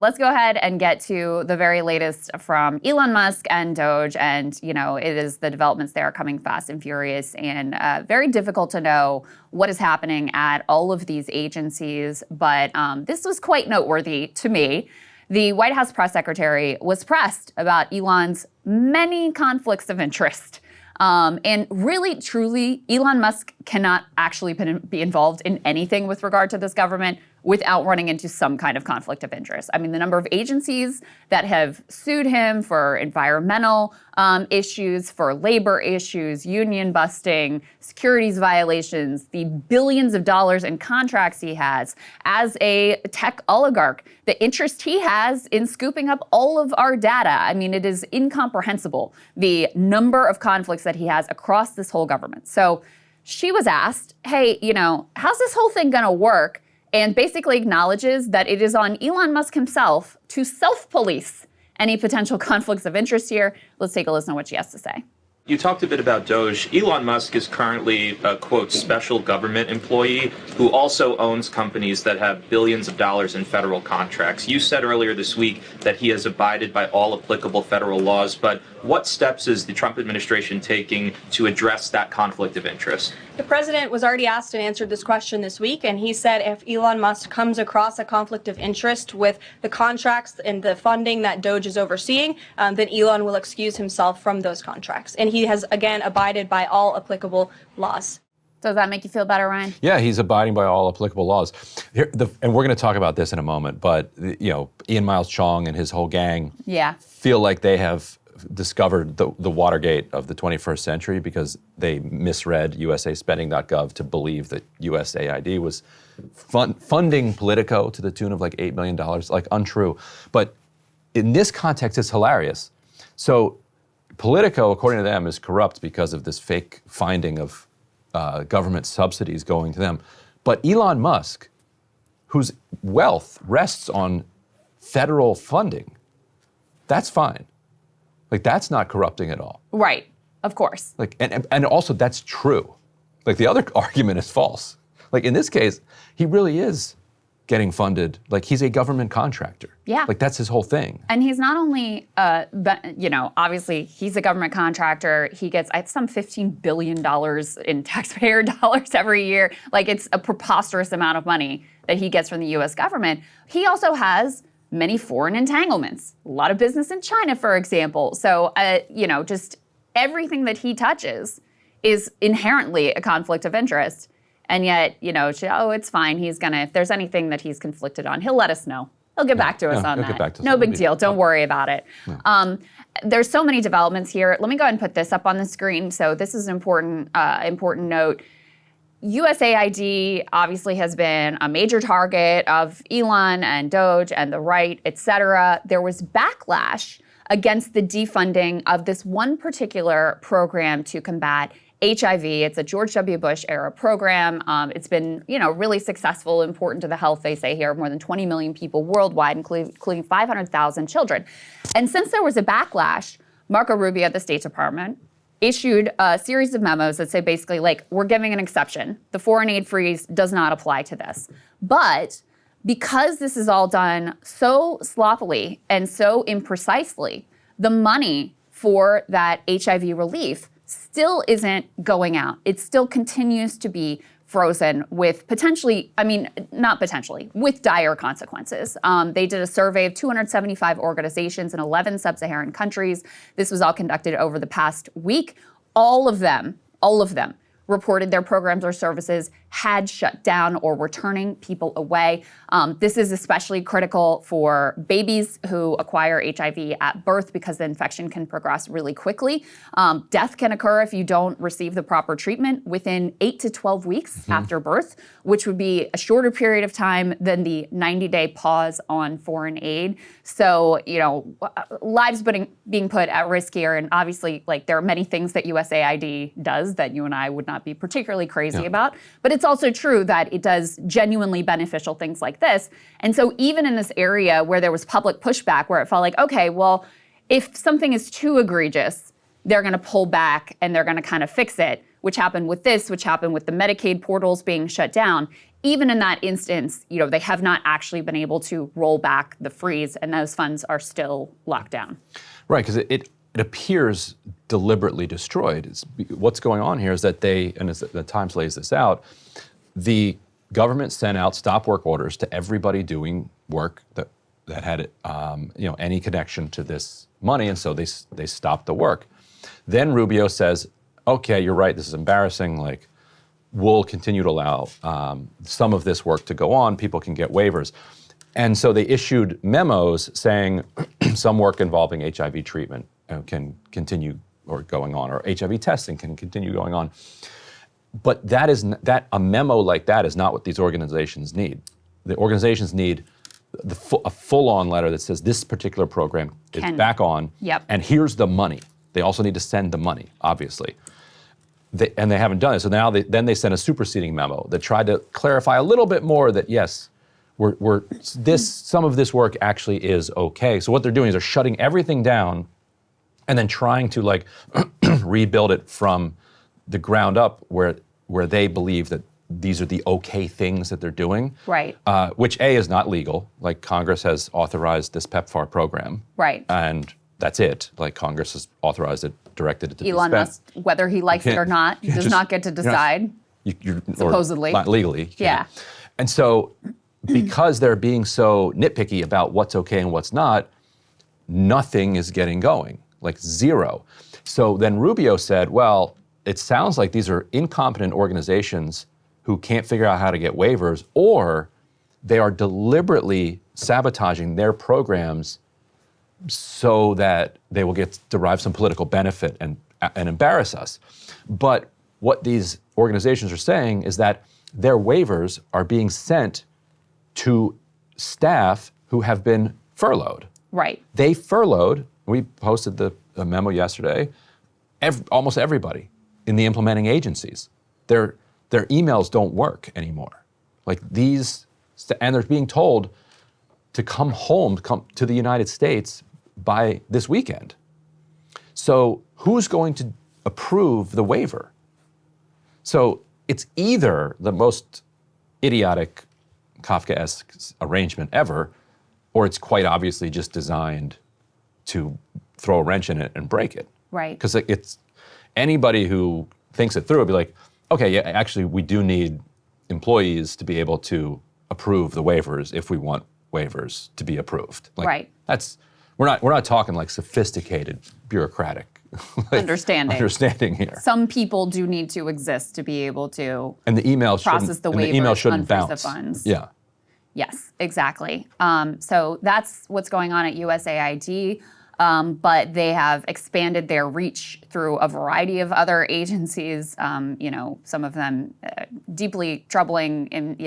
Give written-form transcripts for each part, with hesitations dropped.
Let's go ahead and get to the very latest from Elon Musk and DOGE. And, it is the developments there coming fast and furious, and very difficult to know what is happening at all of these agencies. But this was quite noteworthy to me. The White House press secretary was pressed about Elon's many conflicts of interest. And really, truly, Elon Musk cannot actually be involved in anything with regard to this government without running into some kind of conflict of interest. I mean, the number of agencies that have sued him for environmental issues, for labor issues, union busting, securities violations, the billions of dollars in contracts he has as a tech oligarch, the interest he has in scooping up all of our data. I mean, it is incomprehensible, the number of conflicts that he has across this whole government. So she was asked, hey, how's this whole thing gonna work? And basically acknowledges that it is on Elon Musk himself to self-police any potential conflicts of interest here. Let's take a listen to what she has to say. You talked a bit about DOGE. Elon Musk is currently a, quote, special government employee who also owns companies that have billions of dollars in federal contracts. You said earlier this week that he has abided by all applicable federal laws, but what steps is the Trump administration taking to address that conflict of interest? The president was already asked and answered this question this week, and he said if Elon Musk comes across a conflict of interest with the contracts and the funding that DOGE is overseeing, then Elon will excuse himself from those contracts. And he has, again, abided by all applicable laws. Does that make you feel better, Ryan? Yeah, he's abiding by all applicable laws. And we're going to talk about this in a moment, but, Ian Miles Chong and his whole gang feel like they have discovered the Watergate of the 21st century because they misread usaspending.gov to believe that USAID was funding Politico to the tune of like $8 million, like untrue. But in this context, it's hilarious. So Politico, according to them, is corrupt because of this fake finding of government subsidies going to them. But Elon Musk, whose wealth rests on federal funding, that's fine. Like, that's not corrupting at all. Right, of course. Like, and also that's true. Like, the other argument is false. Like, in this case, he really is getting funded. Like, he's a government contractor. Yeah. Like, that's his whole thing. And he's not only, obviously he's a government contractor. He gets some $15 billion in taxpayer dollars every year. Like, it's a preposterous amount of money that he gets from the U.S. government. He also has many foreign entanglements, a lot of business in China, for example. So, just everything that he touches is inherently a conflict of interest. And yet, it's fine. He's gonna, if there's anything that he's conflicted on, he'll let us know. He'll get back to us on that. No big deal. Don't worry about it. Yeah. There's so many developments here. Let me go ahead and put this up on the screen. So this is an important note. USAID obviously has been a major target of Elon and DOGE and the right, et cetera. There was backlash against the defunding of this one particular program to combat HIV. It's a George W. Bush era program. It's been, really successful, important to the health, they say here, of more than 20 million people worldwide, including 500,000 children. And since there was a backlash, Marco Rubio at the State Department issued a series of memos that say basically, like, we're giving an exception. The foreign aid freeze does not apply to this. But because this is all done so sloppily and so imprecisely, the money for that HIV relief still isn't going out. It still continues to be frozen with with dire consequences. They did a survey of 275 organizations in 11 sub-Saharan countries. This was all conducted over the past week. All of them reported their programs or services had shut down or were turning people away. This is especially critical for babies who acquire HIV at birth because the infection can progress really quickly. Death can occur if you don't receive the proper treatment within 8 to 12 weeks after birth, which would be a shorter period of time than the 90-day pause on foreign aid. So, lives being put at risk here. And obviously, there are many things that USAID does that you and I would not be particularly crazy about. But it's also true that it does genuinely beneficial things like this. And so even in this area where there was public pushback, where it felt like, okay, well, if something is too egregious, they're going to pull back and they're going to kind of fix it. which happened with this, which happened with the Medicaid portals being shut down, even in that instance, they have not actually been able to roll back the freeze, and those funds are still locked down. Right, because it appears deliberately destroyed. What's going on here is that and as the Times lays this out, the government sent out stop work orders to everybody doing work that had any connection to this money, and so they stopped the work. Then Rubio says, okay, you're right, this is embarrassing, like, we'll continue to allow some of this work to go on, people can get waivers. And so they issued memos saying some work involving HIV treatment can continue or going on, or HIV testing can continue going on. But a memo like that is not what these organizations need. The organizations need a full-on letter that says this particular program is back on, and here's the money. They also need to send the money, obviously. And they haven't done it. So now they sent a superseding memo that tried to clarify a little bit more that, yes, some of this work actually is okay. So what they're doing is they're shutting everything down and then trying to rebuild it from the ground up where they believe that these are the okay things that they're doing. Right. Which A, is not legal. Like, Congress has authorized this PEPFAR program. Right. And that's it. Like, Congress has authorized it, directed it to Elon be spent. Musk, whether he likes it or not, does not get to decide. Supposedly. Not legally. Yeah. And so, because they're being so nitpicky about what's okay and what's not, nothing is getting going, like zero. So then Rubio said, well, it sounds like these are incompetent organizations who can't figure out how to get waivers, or they are deliberately sabotaging their programs so that they will derive some political benefit and embarrass us. But what these organizations are saying is that their waivers are being sent to staff who have been furloughed. Right. They furloughed, we posted the memo yesterday, almost everybody in the implementing agencies. Their emails don't work anymore. Like, and they're being told to come to the United States by this weekend. So who's going to approve the waiver? So it's either the most idiotic Kafkaesque arrangement ever, or it's quite obviously just designed to throw a wrench in it and break it. Right. Because it's anybody who thinks it through would be like, okay, yeah, actually we do need employees to be able to approve the waivers if we want waivers to be approved. Like, right. We're not talking like sophisticated bureaucratic understanding here. Some people do need to exist to be able to and the email process the waivers, the email shouldn't unfreeze bounce. the funds. Yeah. Yes, exactly. So that's what's going on at USAID. But they have expanded their reach through a variety of other agencies, some of them deeply troubling and,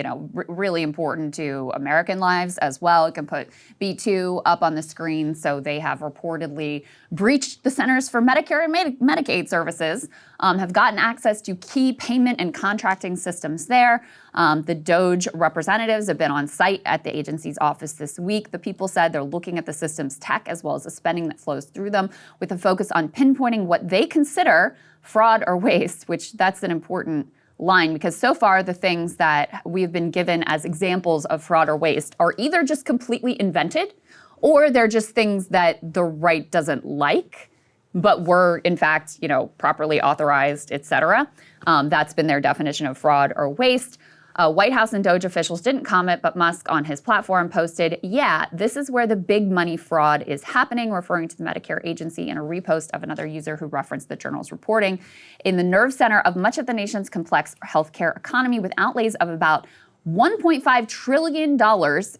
really important to American lives as well. You can put B2 up on the screen. So they have reportedly breached the Centers for Medicare and Medicaid Services, have gotten access to key payment and contracting systems there. The DOGE representatives have been on site at the agency's office this week. The people said they're looking at the system's tech as well as the spending that flows through them with a focus on pinpointing what they consider fraud or waste, which that's an important line because so far the things that we've been given as examples of fraud or waste are either just completely invented or they're just things that the right doesn't like, but were in fact, properly authorized, et cetera. That's been their definition of fraud or waste. White House and DOGE officials didn't comment, but Musk on his platform posted, yeah, this is where the big money fraud is happening, referring to the Medicare agency in a repost of another user who referenced the journal's reporting. In the nerve center of much of the nation's complex healthcare economy with outlays of about $1.5 trillion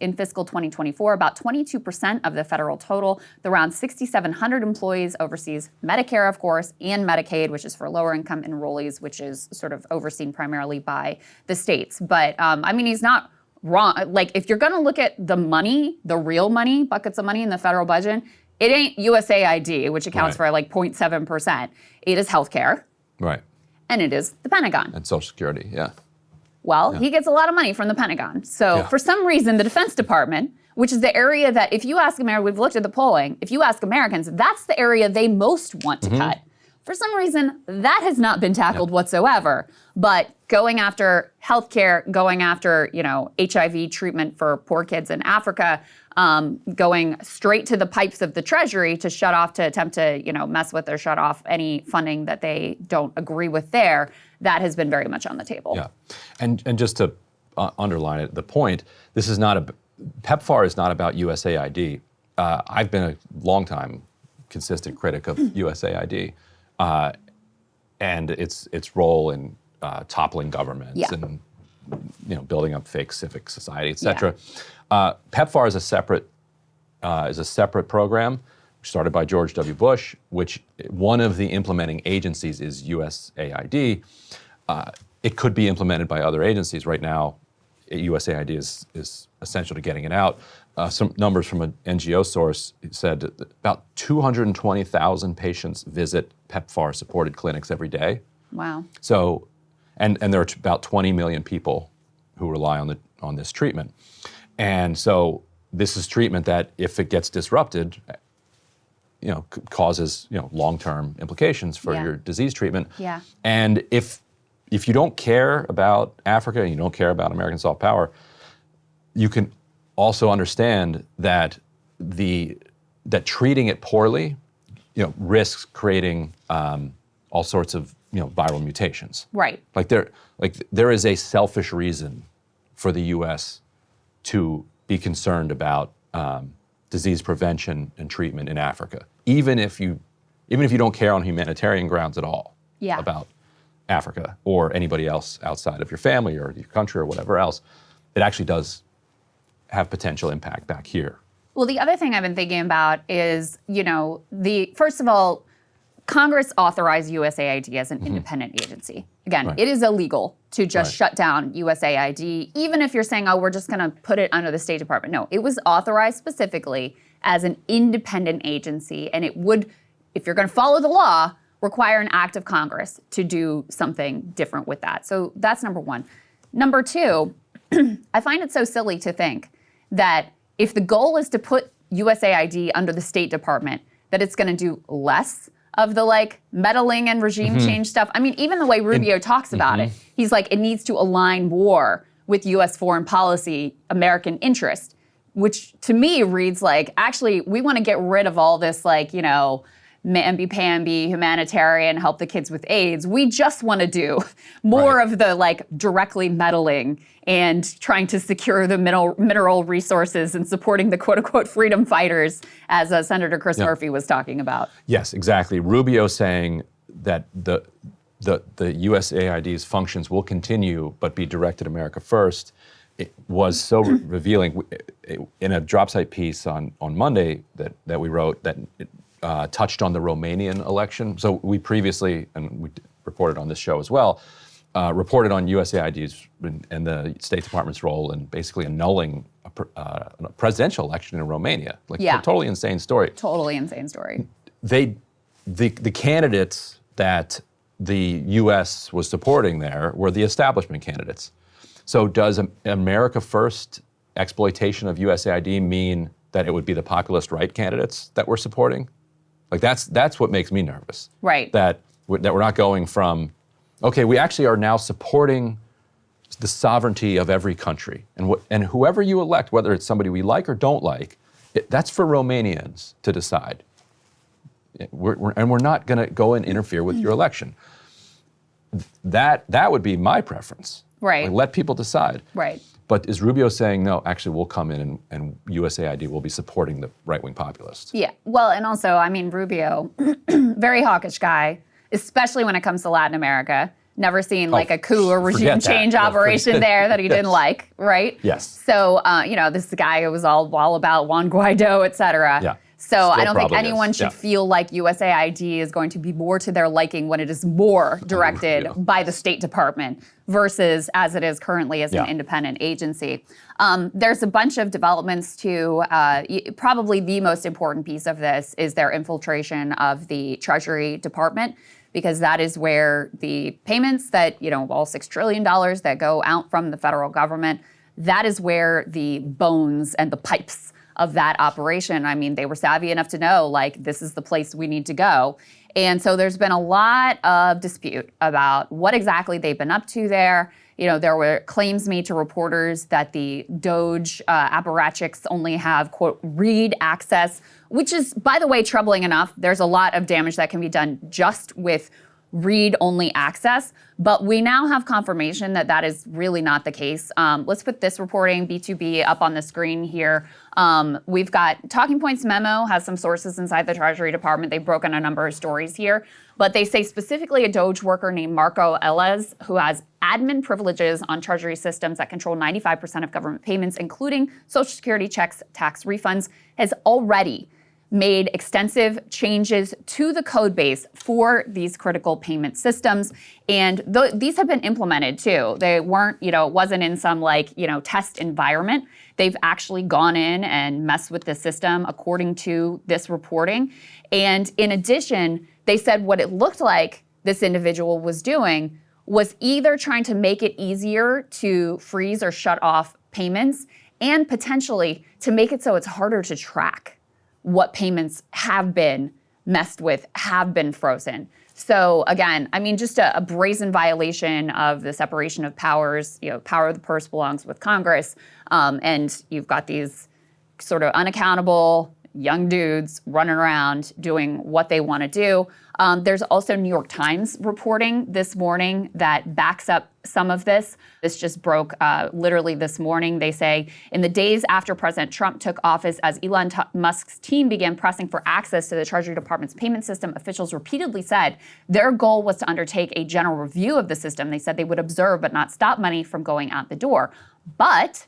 in fiscal 2024, about 22% of the federal total. The around 6,700 employees oversees Medicare, of course, and Medicaid, which is for lower income enrollees, which is sort of overseen primarily by the states. But he's not wrong. Like, if you're going to look at the money, the real money, buckets of money in the federal budget, it ain't USAID, which accounts for like 0.7%. It is healthcare. Right. And it is the Pentagon. And Social Security, yeah. Well, he gets a lot of money from the Pentagon. So for some reason, the Defense Department, which is the area that if you ask Americans, we've looked at the polling, if you ask Americans, that's the area they most want to cut. For some reason, that has not been tackled whatsoever. But going after healthcare, going after, HIV treatment for poor kids in Africa, going straight to the pipes of the Treasury to shut off, to attempt to, mess with or shut off any funding that they don't agree with there, that has been very much on the table. Yeah, and just to underline it, the point, this is not PEPFAR is not about USAID. I've been a long time consistent critic of USAID and its role in toppling governments and building up fake civic society, et cetera. PEPFAR is a separate program started by George W. Bush, which one of the implementing agencies is USAID. It could be implemented by other agencies. Right now, USAID is essential to getting it out. Some numbers from an NGO source said that about 220,000 patients visit PEPFAR-supported clinics every day. Wow. So, and there are about 20 million people who rely on this treatment. And so this is treatment that, if it gets disrupted, causes long-term implications for your disease treatment. Yeah. And if you don't care about Africa and you don't care about American soft power, you can also understand that that treating it poorly, risks creating all sorts of viral mutations. Right. There is a selfish reason for the U.S. to be concerned about disease prevention and treatment in Africa, even if you don't care on humanitarian grounds at all about Africa or anybody else outside of your family or your country or whatever else. It actually does have potential impact back here. Well, the other thing I've been thinking about is, first of all, Congress authorized USAID as an independent agency. Again, it is illegal to just shut down USAID, even if you're saying, oh, we're just going to put it under the State Department. No, it was authorized specifically as an independent agency, and it would, if you're going to follow the law, require an act of Congress to do something different with that. So that's number one. Number two, I find it so silly to think that if the goal is to put USAID under the State Department, that it's going to do less of the meddling and regime change stuff. I mean, even the way Rubio talks about it, he's like, it needs to align more with U.S. foreign policy, American interest, which to me reads like, actually, we want to get rid of all this MB-PAMB, humanitarian, help the kids with AIDS. We just want to do more of the directly meddling and trying to secure the mineral resources and supporting the quote-unquote freedom fighters, as Senator Chris Murphy was talking about. Yes, exactly. Rubio saying that the USAID's functions will continue but be directed America first. It was so revealing. In a drop site piece on Monday that we wrote, that touched on the Romanian election. So we previously, and we reported on this show as well, reported on USAID's and the State Department's role in basically annulling a presidential election in Romania. A totally insane story. Totally insane story. The candidates that the U.S. was supporting there were the establishment candidates. So does America First exploitation of USAID mean that it would be the populist right candidates that we're supporting? That's what makes me nervous. Right. That we're not going from, okay, we actually are now supporting the sovereignty of every country. And whoever you elect, whether it's somebody we like or don't like, that's for Romanians to decide. We're not going to go and interfere with your election. That would be my preference. Right. Let people decide. Right. But is Rubio saying, no, actually we'll come in and USAID will be supporting the right-wing populists? Yeah, well, and also, I mean, Rubio, very hawkish guy, especially when it comes to Latin America. Never seen a coup or regime change operation there that he didn't like, right? Yes. So, this guy was all about Juan Guaido, et cetera. Yeah. So Still I don't think probably anyone is. should feel like USAID is going to be more to their liking when it is more directed by the State Department versus as it is currently as an independent agency. There's a bunch of developments too. Probably the most important piece of this is their infiltration of the Treasury Department, because that is where the payments that, all $6 trillion that go out from the federal government, that is where the bones and the pipes of that operation. I mean, they were savvy enough to know, this is the place we need to go. And so there's been a lot of dispute about what exactly they've been up to there. There were claims made to reporters that the DOGE apparatchiks only have, quote, read access, which is, by the way, troubling enough. There's a lot of damage that can be done just with read-only access, but we now have confirmation that that is really not the case. Let's put this reporting, B2B, up on the screen here. We've got Talking Points memo, has some sources inside the Treasury Department. They've broken a number of stories here, but they say specifically a DOGE worker named Marco Elez, who has admin privileges on Treasury systems that control 95% of government payments, including Social Security checks, tax refunds, has already made extensive changes to the code base for these critical payment systems. And these have been implemented too. They weren't, it wasn't in some test environment. They've actually gone in and messed with the system according to this reporting. And in addition, they said what it looked like this individual was doing was either trying to make it easier to freeze or shut off payments and potentially to make it so it's harder to track what payments have been messed with, have been frozen. So again, just a brazen violation of the separation of powers. Power of the purse belongs with Congress. And you've got these sort of unaccountable young dudes running around doing what they want to do. There's also New York Times reporting this morning that backs up some of this. This just broke literally this morning. They say, in the days after President Trump took office, as Elon Musk's team began pressing for access to the Treasury Department's payment system, officials repeatedly said their goal was to undertake a general review of the system. They said they would observe but not stop money from going out the door. But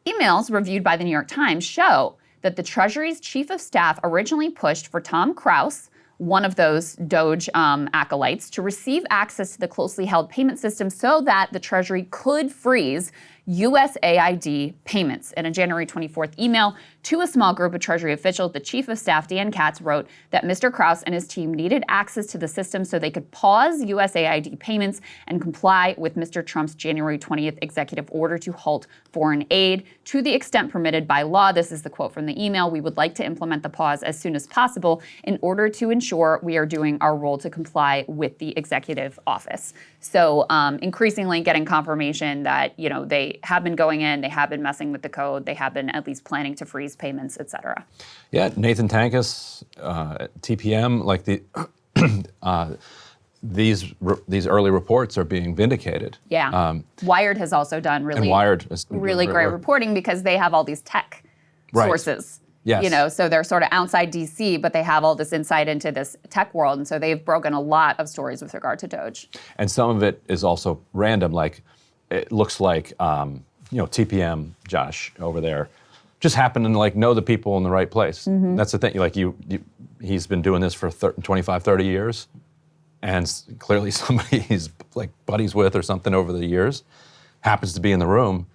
emails reviewed by the New York Times show that the Treasury's chief of staff originally pushed for Tom Kraus, one of those DOGE acolytes, to receive access to the closely held payment system so that the Treasury could freeze USAID payments. In a January 24th email to a small group of Treasury officials, the chief of staff, Dan Katz, wrote that Mr. Kraus and his team needed access to the system so they could pause USAID payments and comply with Mr. Trump's January 20th executive order to halt foreign aid to the extent permitted by law. This is the quote from the email. We would like to implement the pause as soon as possible in order to ensure we are doing our role to comply with the executive office. So increasingly getting confirmation that, they have been going in, they have been messing with the code, they have been at least planning to freeze payments, et cetera. Yeah, Nathan Tankus, TPM, these early reports are being vindicated. Yeah. Wired has also done really great reporting because they have all these tech sources. Yes. So they're sort of outside DC, but they have all this insight into this tech world. And so they've broken a lot of stories with regard to DOGE. And some of it is also random. It looks like, TPM, Josh, over there, just happened to know the people in the right place. Mm-hmm. That's the thing. He's been doing this for 25, 30 years. And clearly somebody he's buddies with or something over the years happens to be in the room.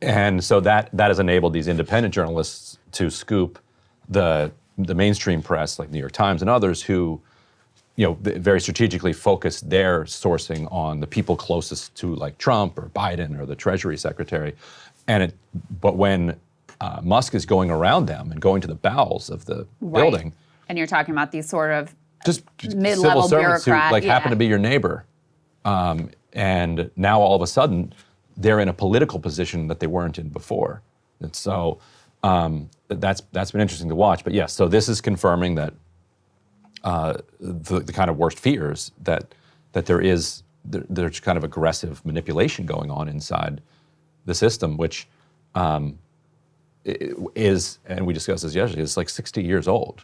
And so that has enabled these independent journalists to scoop the mainstream press, like New York Times and others, who very strategically focus their sourcing on the people closest to Trump or Biden or the Treasury Secretary. But when Musk is going around them and going to the bowels of the building. And you're talking about these sort of just mid-level civil servants bureaucrat, who happen to be your neighbor. And now all of a sudden, they're in a political position that they weren't in before. And so that's been interesting to watch. But yes, so this is confirming that the kind of worst fears that there's kind of aggressive manipulation going on inside the system, which is, and we discussed this yesterday, it's 60 years old.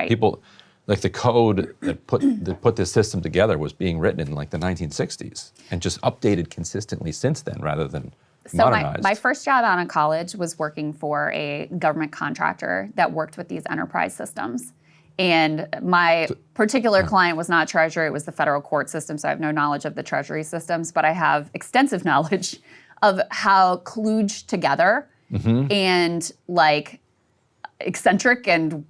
People, the code that put this system together was being written in the 1960s and just updated consistently since then rather than modernized. So my first job out of college was working for a government contractor that worked with these enterprise systems. And my particular client was not Treasury, it was the federal court system, so I have no knowledge of the Treasury systems, but I have extensive knowledge of how kludged together and eccentric and,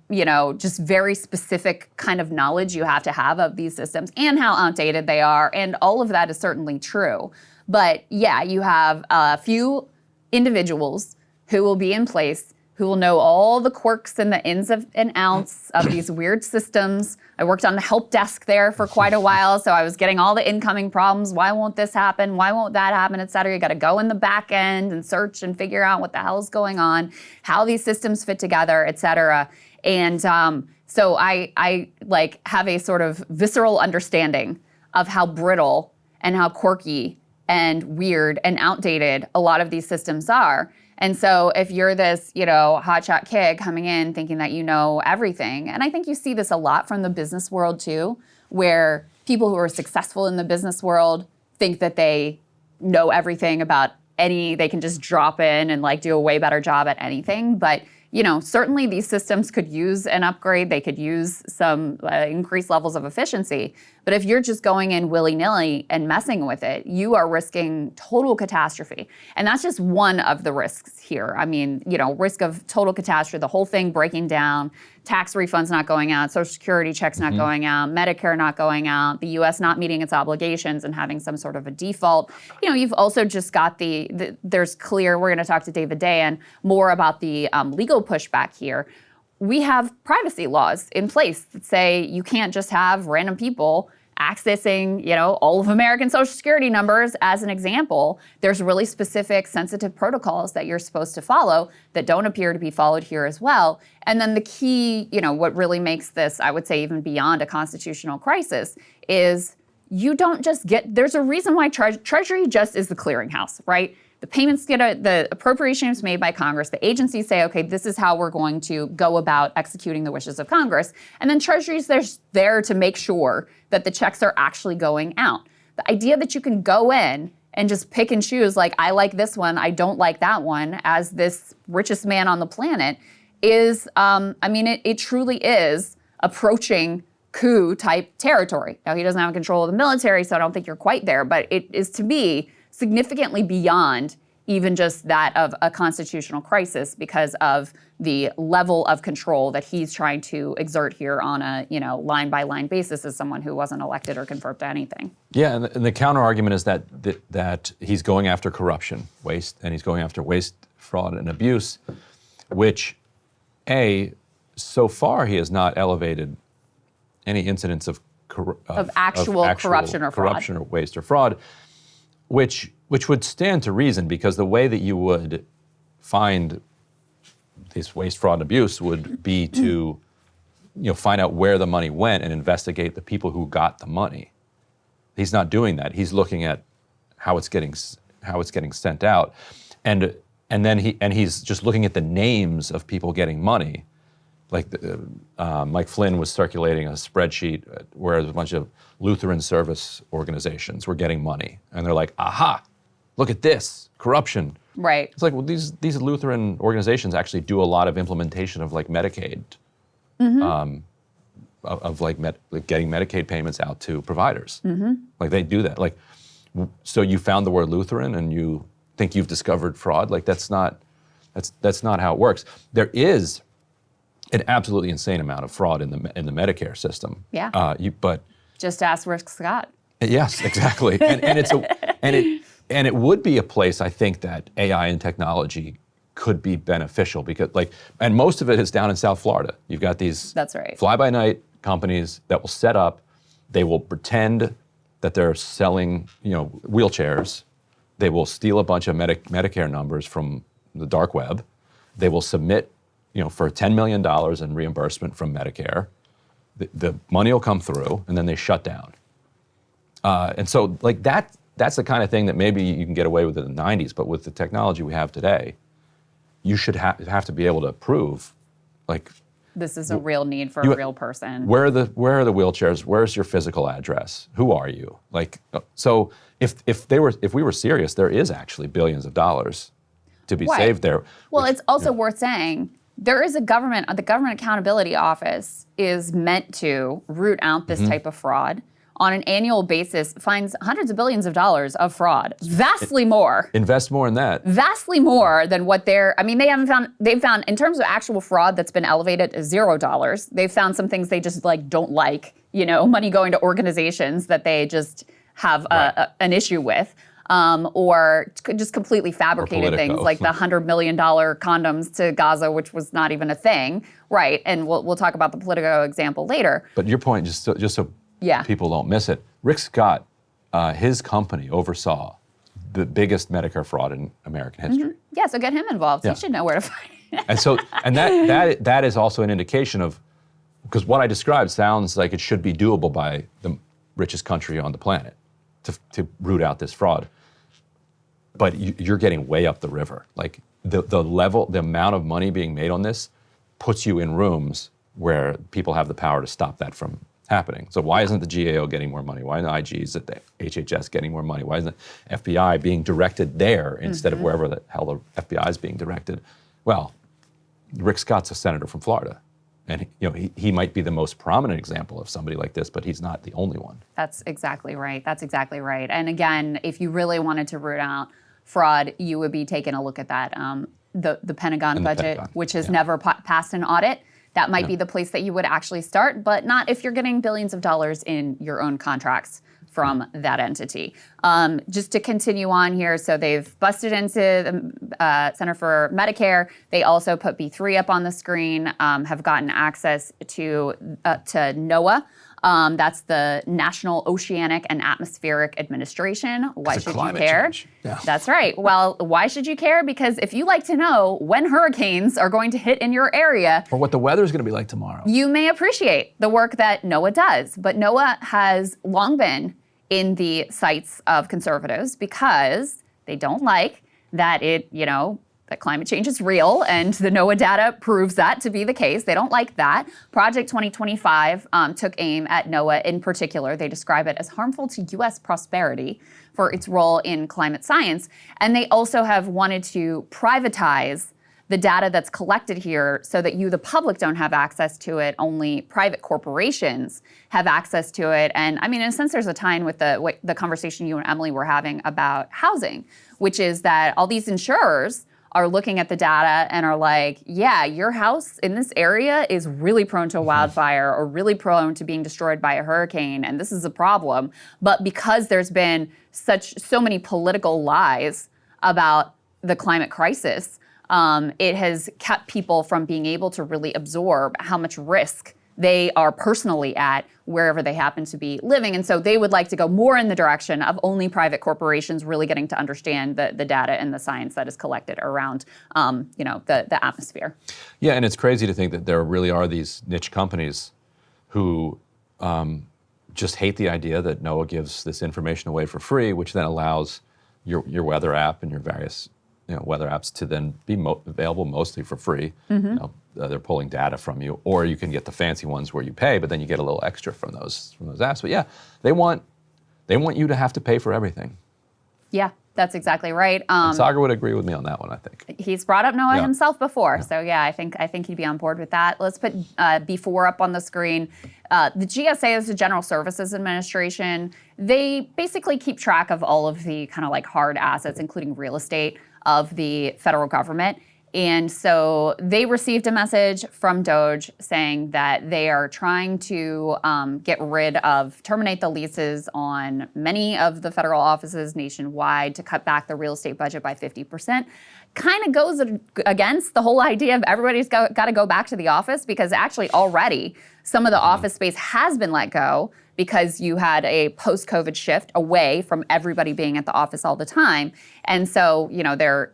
just very specific kind of knowledge you have to have of these systems and how outdated they are. And all of that is certainly true. But yeah, you have a few individuals who will be in place who will know all the quirks and the ins and outs of these weird systems. I worked on the help desk there for quite a while, so I was getting all the incoming problems. Why won't this happen? Why won't that happen, et cetera? You got to go in the back end and search and figure out what the hell is going on, how these systems fit together, et cetera. And so I like have a sort of visceral understanding of how brittle and how quirky and weird and outdated a lot of these systems are. And so if you're this, hotshot kid coming in thinking that you know everything, and I think you see this a lot from the business world too, where people who are successful in the business world think that they know everything about they can just drop in and like do a way better job at anything. But certainly these systems could use an upgrade. They could use some increased levels of efficiency. But if you're just going in willy-nilly and messing with it, you are risking total catastrophe. And that's just one of the risks here. I mean, risk of total catastrophe, the whole thing breaking down, tax refunds not going out, Social Security checks not going out, Medicare not going out, the U.S. not meeting its obligations and having some sort of a default. You've also just got there's clear, we're going to talk to David Dayan more about the legal pushback here. We have privacy laws in place that say you can't just have random people accessing, all of American Social Security numbers as an example. There's really specific sensitive protocols that you're supposed to follow that don't appear to be followed here as well. And then the key, what really makes this, I would say, even beyond a constitutional crisis is you don't just there's a reason why Treasury just is the clearinghouse, right? The payments the appropriation is made by Congress. The agencies say, okay, this is how we're going to go about executing the wishes of Congress. And then Treasury's there to make sure that the checks are actually going out. The idea that you can go in and just pick and choose, like, I like this one, I don't like that one, as this richest man on the planet is, it truly is approaching coup type territory. Now, he doesn't have control of the military, so I don't think you're quite there, but it is, to me, significantly beyond even just that of a constitutional crisis because of the level of control that he's trying to exert here on a line by line basis as someone who wasn't elected or confirmed to anything. Yeah, and the counter argument is that he's going after corruption, waste, and he's going after waste, fraud, and abuse, which so far he has not elevated any incidents of actual corruption or fraud. Corruption or waste or fraud. Which would stand to reason, because the way that you would find this waste, fraud, and abuse would be to, find out where the money went and investigate the people who got the money. He's not doing that. He's looking at how it's getting sent out, and then he's just looking at the names of people getting money. Like Mike Flynn was circulating a spreadsheet where there's a bunch of Lutheran service organizations were getting money. And they're like, aha, look at this, corruption. Right. It's like, well, these Lutheran organizations actually do a lot of implementation of like Medicaid, of getting Medicaid payments out to providers. Like they do that. Like, so you found the word Lutheran and you think you've discovered fraud? Like that's not how it works. There is an absolutely insane amount of fraud in the Medicare system. Yeah. But just ask Rick Scott. Yes, exactly. And it would be a place, I think, that AI and technology could be beneficial because and most of it is down in South Florida. You've got these fly-by-night companies that will set up, they will pretend that they're selling, wheelchairs. They will steal a bunch of Medicare numbers from the dark web. They will submit for $10 million in reimbursement from Medicare. The money will come through, and then they shut down. And so, that's the kind of thing that maybe you can get away with in the 90s, but with the technology we have today, you should have to be able to prove, this is a real need for a real person. Where are the wheelchairs? Where's your physical address? Who are you? So if we were serious, there is actually billions of dollars to be saved there. Well, it's also worth saying, there is the Government Accountability Office is meant to root out this type of fraud. On an annual basis, finds hundreds of billions of dollars of fraud. Vastly more. Invest more in that. Vastly more than what they've found, in terms of actual fraud that's been elevated to $0. They've found some things they just don't like, money going to organizations that they just have an issue with. or just completely fabricated things like the $100 million condoms to Gaza, which was not even a thing, right? And we'll talk about the Politico example later. But your point, just so people don't miss it, Rick Scott, his company oversaw the biggest Medicare fraud in American history. Yeah, so get him involved. He should know where to find it. And that is also an indication of, because what I described sounds like it should be doable by the richest country on the planet to root out this fraud. But you're getting way up the river. Like the amount of money being made on this puts you in rooms where people have the power to stop that from happening. So why isn't the GAO getting more money? Why aren't the IGs at the HHS getting more money? Why isn't the FBI being directed there instead of wherever the hell the FBI is being directed? Well, Rick Scott's a senator from Florida. And he might be the most prominent example of somebody like this, but he's not the only one. That's exactly right. And again, if you really wanted to root out fraud, you would be taking a look at that. The Pentagon budget, which has never passed an audit. That might be the place that you would actually start, but not if you're getting billions of dollars in your own contracts from that entity. Just to continue on here, so they've busted into the Center for Medicare. They also put B3 up on the screen, have gotten access to NOAA. That's the National Oceanic and Atmospheric Administration. Why should you care? Yeah. That's right. Well, why should you care? Because if you like to know when hurricanes are going to hit in your area, or what the weather is going to be like tomorrow, you may appreciate the work that NOAA does. But NOAA has long been in the sights of conservatives because they don't like that that climate change is real, and the NOAA data proves that to be the case. They don't like that. Project 2025 took aim at NOAA in particular. They describe it as harmful to U.S. prosperity for its role in climate science. And they also have wanted to privatize the data that's collected here so that you, the public, don't have access to it. Only private corporations have access to it. And I mean, in a sense, there's a tie-in with the conversation you and Emily were having about housing, which is that all these insurers are looking at the data and are like, yeah, your house in this area is really prone to a wildfire or really prone to being destroyed by a hurricane, and this is a problem. But because there's been so many political lies about the climate crisis, it has kept people from being able to really absorb how much risk they are personally at wherever they happen to be living. And so they would like to go more in the direction of only private corporations really getting to understand the data and the science that is collected around the atmosphere. Yeah, and it's crazy to think that there really are these niche companies who just hate the idea that NOAA gives this information away for free, which then allows your weather app and your various weather apps to then be available mostly for free. They're pulling data from you, or you can get the fancy ones where you pay, but then you get a little extra from those apps. But yeah, they want you to have to pay for everything. Yeah, that's exactly right. Sagar would agree with me on that one, I think. He's brought up NOAA himself before, so yeah, I think he'd be on board with that. Let's put B4 up on the screen. The GSA is the General Services Administration. They basically keep track of all of the kind of like hard assets, including real estate, of the federal government. And so they received a message from DOGE saying that they are trying to terminate the leases on many of the federal offices nationwide to cut back the real estate budget by 50%. Kind of goes against the whole idea of everybody's got to go back to the office, because actually already some of the office space has been let go because you had a post-COVID shift away from everybody being at the office all the time. And so, they're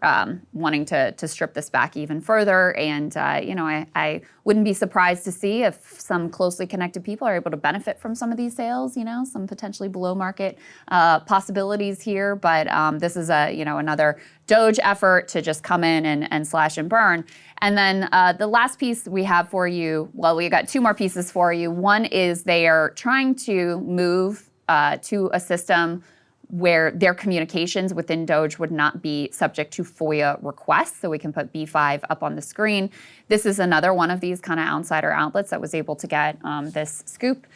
wanting to strip this back even further. And, I wouldn't be surprised to see if some closely connected people are able to benefit from some of these sales, some potentially below market possibilities here. But this is another DOGE effort to just come in and slash and burn. And then the last piece we have for you, well, we got two more pieces for you. One is they are trying to move to a system where their communications within DOGE would not be subject to FOIA requests. So we can put B5 up on the screen. This is another one of these kind of outsider outlets that was able to get this scoop.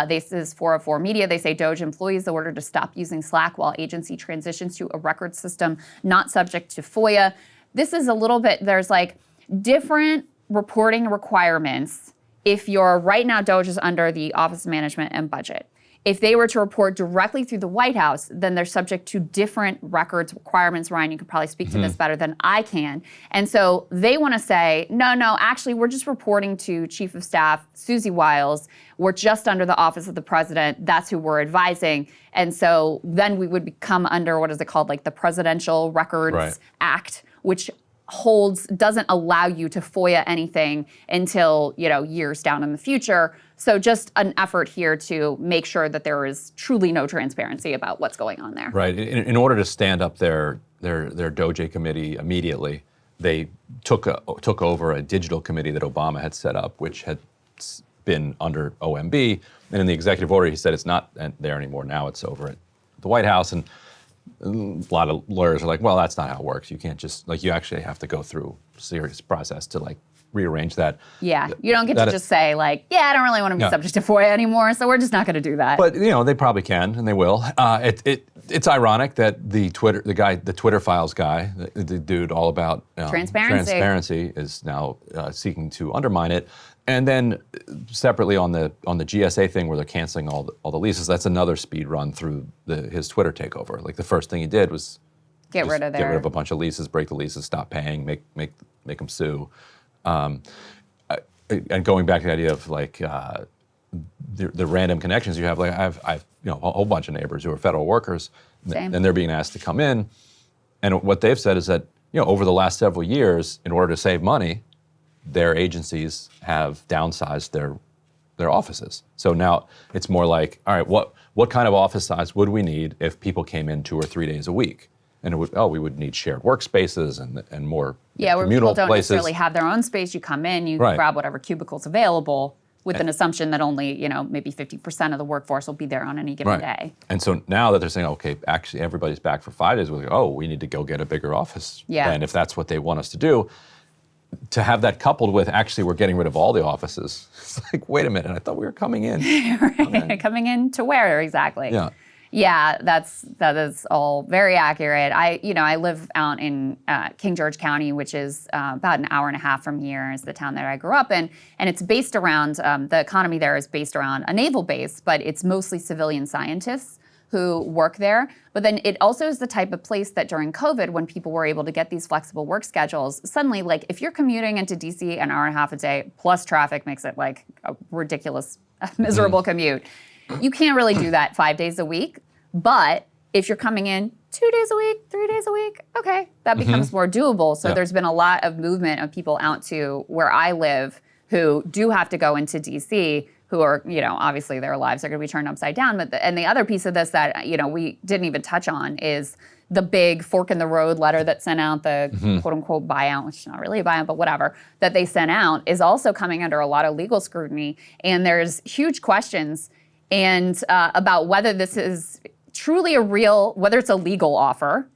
This is 404 Media. They say DOGE employees ordered to stop using Slack while agency transitions to a record system not subject to FOIA. This is a little bit, there's like different reporting requirements if you're, right now DOGE is under the Office of Management and Budget. If they were to report directly through the White House, then they're subject to different records requirements. Ryan, you could probably speak to this better than I can. And so they want to say, no, actually, we're just reporting to Chief of Staff Susie Wiles. We're just under the Office of the President. That's who we're advising. And so then we would come under, what is it called, like the Presidential Records Act, which doesn't allow you to FOIA anything until, years down in the future. So just an effort here to make sure that there is truly no transparency about what's going on there. Right. In order to stand up their DOGE committee immediately, they took over a digital committee that Obama had set up, which had been under OMB. And in the executive order, he said it's not there anymore. Now it's over at the White House. And a lot of lawyers are like, well, that's not how it works. You can't just, you actually have to go through a serious process to rearrange that. Yeah, you don't get to just say I don't really want to be subject to FOIA anymore, so we're just not going to do that. But they probably can, and they will. It's ironic that the Twitter Files guy, the dude all about transparency, is now seeking to undermine it. And then separately on the GSA thing where they're canceling all the leases, that's another speed run through his Twitter takeover. The first thing he did was get rid of a bunch of leases, break the leases, stop paying, make them sue. And going back to the idea of the random connections you have, I've a whole bunch of neighbors who are federal workers, and they're being asked to come in. And what they've said is that over the last several years, in order to save money, their agencies have downsized their offices. So now it's more like, all right, what kind of office size would we need if people came in 2 or 3 days a week? And we would need shared workspaces and more where communal people don't places. necessarily have their own space. You come in, you grab whatever cubicle's available, with an assumption that only maybe 50% of the workforce will be there on any given day. And so now that they're saying, okay, actually everybody's back for 5 days, we're like, we need to go get a bigger office. And if that's what they want us to do, to have that coupled with actually we're getting rid of all the offices, it's like, wait a minute, I thought we were coming in. Okay. Coming in to where exactly? Yeah, that is all very accurate. I live out in King George County, which is about an hour and a half from here, is the town that I grew up in, and it's based around the economy there is based around a naval base, but it's mostly civilian scientists who work there. But then it also is the type of place that during COVID, when people were able to get these flexible work schedules, suddenly, if you're commuting into DC an hour and a half a day, plus traffic makes it a ridiculous, miserable commute. You can't really do that 5 days a week. But if you're coming in 2 days a week, 3 days a week, okay, that becomes more doable. So there's been a lot of movement of people out to where I live who do have to go into DC, who are, obviously their lives are going to be turned upside down. But and the other piece of this that, we didn't even touch on is the big fork in the road letter that sent out, the quote unquote buyout, which is not really a buyout, but whatever, that they sent out is also coming under a lot of legal scrutiny. And there's huge questions about whether this is truly whether it's a legal offer,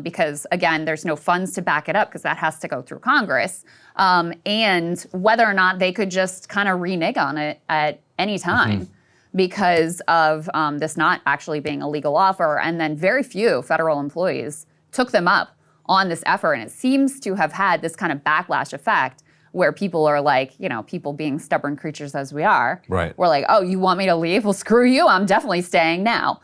because again, there's no funds to back it up because that has to go through Congress, and whether or not they could just kind of renege on it at any time because of this not actually being a legal offer. And then very few federal employees took them up on this effort. And it seems to have had this kind of backlash effect where people are people being stubborn creatures as we are. Right. We're like, oh, you want me to leave? Well, screw you. I'm definitely staying now.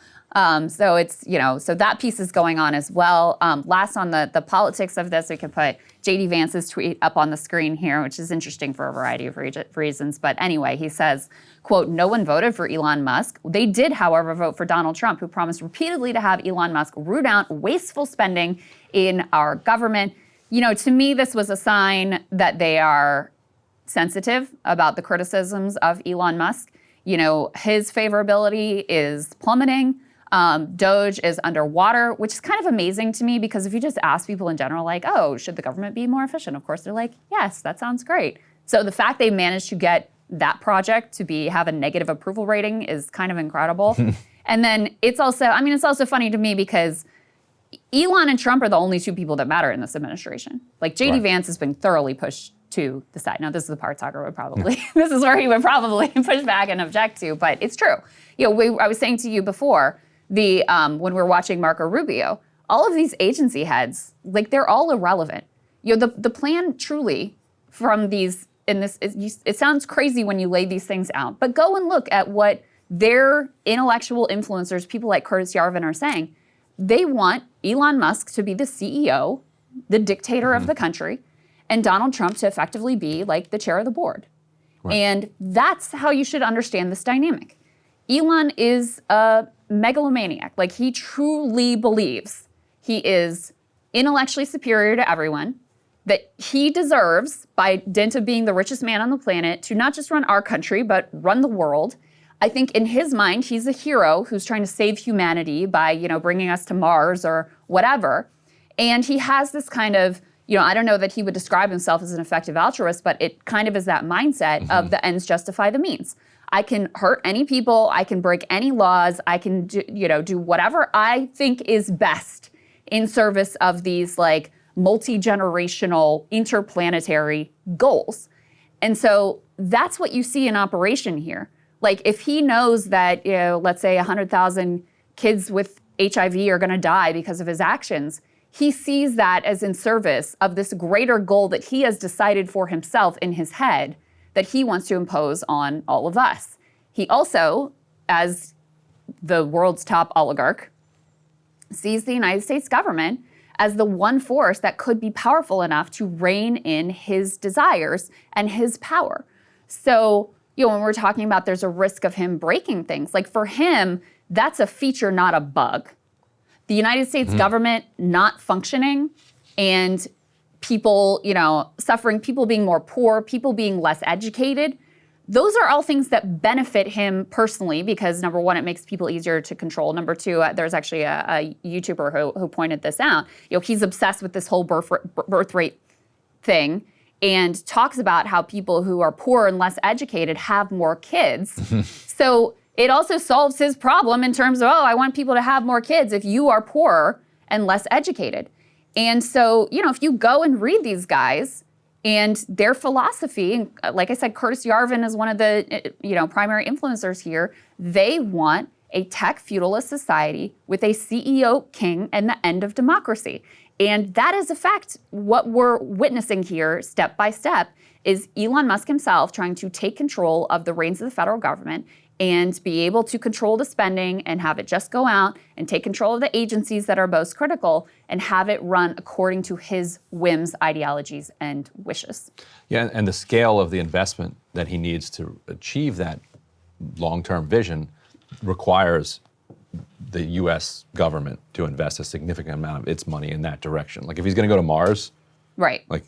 So it's, so that piece is going on as well. Last on the politics of this, we can put J.D. Vance's tweet up on the screen here, which is interesting for a variety of reasons. But anyway, he says, quote, no one voted for Elon Musk. They did, however, vote for Donald Trump, who promised repeatedly to have Elon Musk root out wasteful spending in our government. To me, this was a sign that they are sensitive about the criticisms of Elon Musk. His favorability is plummeting. DOGE is underwater, which is kind of amazing to me because if you just ask people in general, should the government be more efficient? Of course, they're like, yes, that sounds great. So the fact they managed to get that project to have a negative approval rating is kind of incredible. And then it's also funny to me because Elon and Trump are the only two people that matter in this administration. J.D. Vance has been thoroughly pushed to the side. Now, this is the part Tucker would probably, this is where he would probably push back and object to, but it's true. I was saying to you before, when we were watching Marco Rubio, all of these agency heads, they're all irrelevant. The plan truly from these, it sounds crazy when you lay these things out, but go and look at what their intellectual influencers, people like Curtis Yarvin, are saying they want Elon Musk to be the CEO, the dictator of the country, and Donald Trump to effectively be like the chair of the board. Right. And that's how you should understand this dynamic. Elon is a megalomaniac. Like, he truly believes he is intellectually superior to everyone, that he deserves, by dint of being the richest man on the planet, to not just run our country, but run the world. I think in his mind, he's a hero who's trying to save humanity by, bringing us to Mars or whatever. And he has this kind of, I don't know that he would describe himself as an effective altruist, but it kind of is that mindset of the ends justify the means. I can hurt any people, I can break any laws, I can do whatever I think is best in service of these like multi-generational interplanetary goals. And so that's what you see in operation here. Like, if he knows that, let's say 100,000 kids with HIV are going to die because of his actions, he sees that as in service of this greater goal that he has decided for himself in his head that he wants to impose on all of us. He also, as the world's top oligarch, sees the United States government as the one force that could be powerful enough to rein in his desires and his power. So, when we're talking about there's a risk of him breaking things, like for him, that's a feature, not a bug. The United States government not functioning and people, suffering, people being more poor, people being less educated, those are all things that benefit him personally because, number one, it makes people easier to control. Number two, there's actually a YouTuber who pointed this out. He's obsessed with this whole birth rate thing and talks about how people who are poor and less educated have more kids. So it also solves his problem in terms of, I want people to have more kids if you are poorer and less educated. And so, if you go and read these guys and their philosophy, and like I said, Curtis Yarvin is one of the, primary influencers here, they want a tech feudalist society with a CEO king and the end of democracy. And that is, in fact, what we're witnessing here, step by step, is Elon Musk himself trying to take control of the reins of the federal government and be able to control the spending and have it just go out and take control of the agencies that are most critical and have it run according to his whims, ideologies, and wishes. Yeah, and the scale of the investment that he needs to achieve that long-term vision requires the U.S. government to invest a significant amount of its money in that direction. Like, if he's going to go to Mars, right? Like,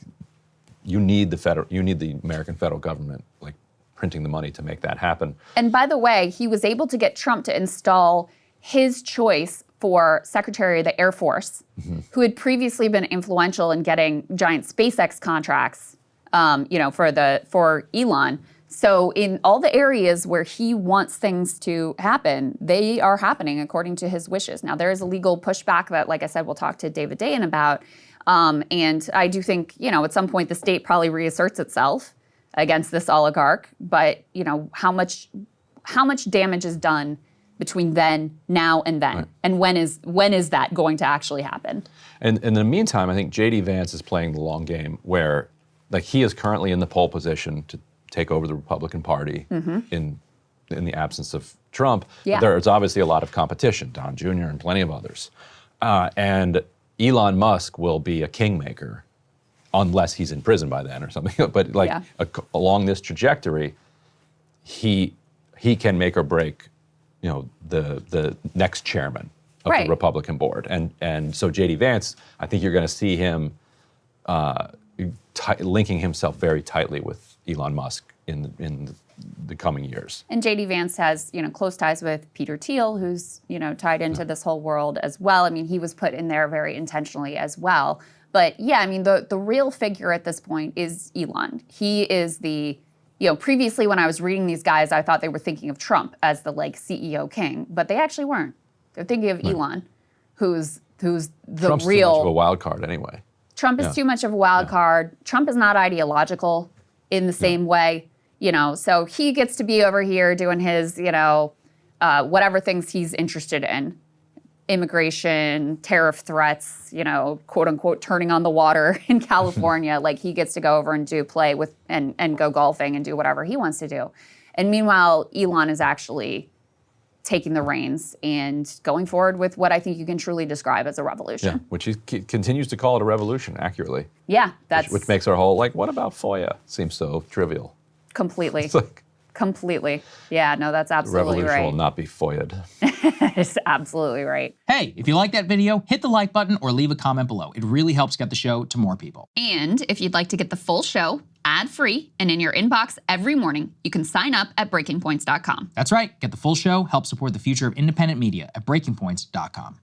you need the American federal government, like, printing the money to make that happen. And by the way, he was able to get Trump to install his choice for Secretary of the Air Force, who had previously been influential in getting giant SpaceX contracts, for Elon. So in all the areas where he wants things to happen, they are happening according to his wishes. Now, there is a legal pushback that, like I said, we'll talk to David Dayen about. And I do think, at some point the state probably reasserts itself against this oligarch. But, how much damage is done between now and then? Right. And when is that going to actually happen? And in the meantime, I think J.D. Vance is playing the long game where, like, he is currently in the pole position to take over the Republican Party in the absence of Trump. Yeah. But there's obviously a lot of competition, Don Jr. and plenty of others. And Elon Musk will be a kingmaker unless he's in prison by then or something. But along this trajectory, he can make or break, the next chairman of the Republican board. And so J.D. Vance, I think you're going to see him linking himself very tightly with Elon Musk in the coming years. And J.D. Vance has, close ties with Peter Thiel, who's, tied into this whole world as well. I mean, he was put in there very intentionally as well. But yeah, I mean, the real figure at this point is Elon. He is the, previously when I was reading these guys, I thought they were thinking of Trump as the CEO king, but they actually weren't. They're thinking of Elon, who's the Trump's real. Too much of a wild card anyway. Trump is too much of a wild card. Trump is not ideological in the same way, so he gets to be over here doing his, whatever things he's interested in. Immigration, tariff threats, quote unquote, turning on the water in California. Like, he gets to go over and play with and go golfing and do whatever he wants to do. And meanwhile, Elon is actually, taking the reins and going forward with what I think you can truly describe as a revolution. Yeah, which he continues to call it a revolution accurately. Yeah, that's which makes our whole what about FOIA seems so trivial. Completely. It's like, completely. Yeah, no, that's absolutely revolution right. will not be FOIA'd. It's absolutely right. Hey, if you like that video, hit the like button or leave a comment below. It really helps get the show to more people. And if you'd like to get the full show ad-free and in your inbox every morning, you can sign up at breakingpoints.com. That's right. Get the full show, help support the future of independent media at breakingpoints.com.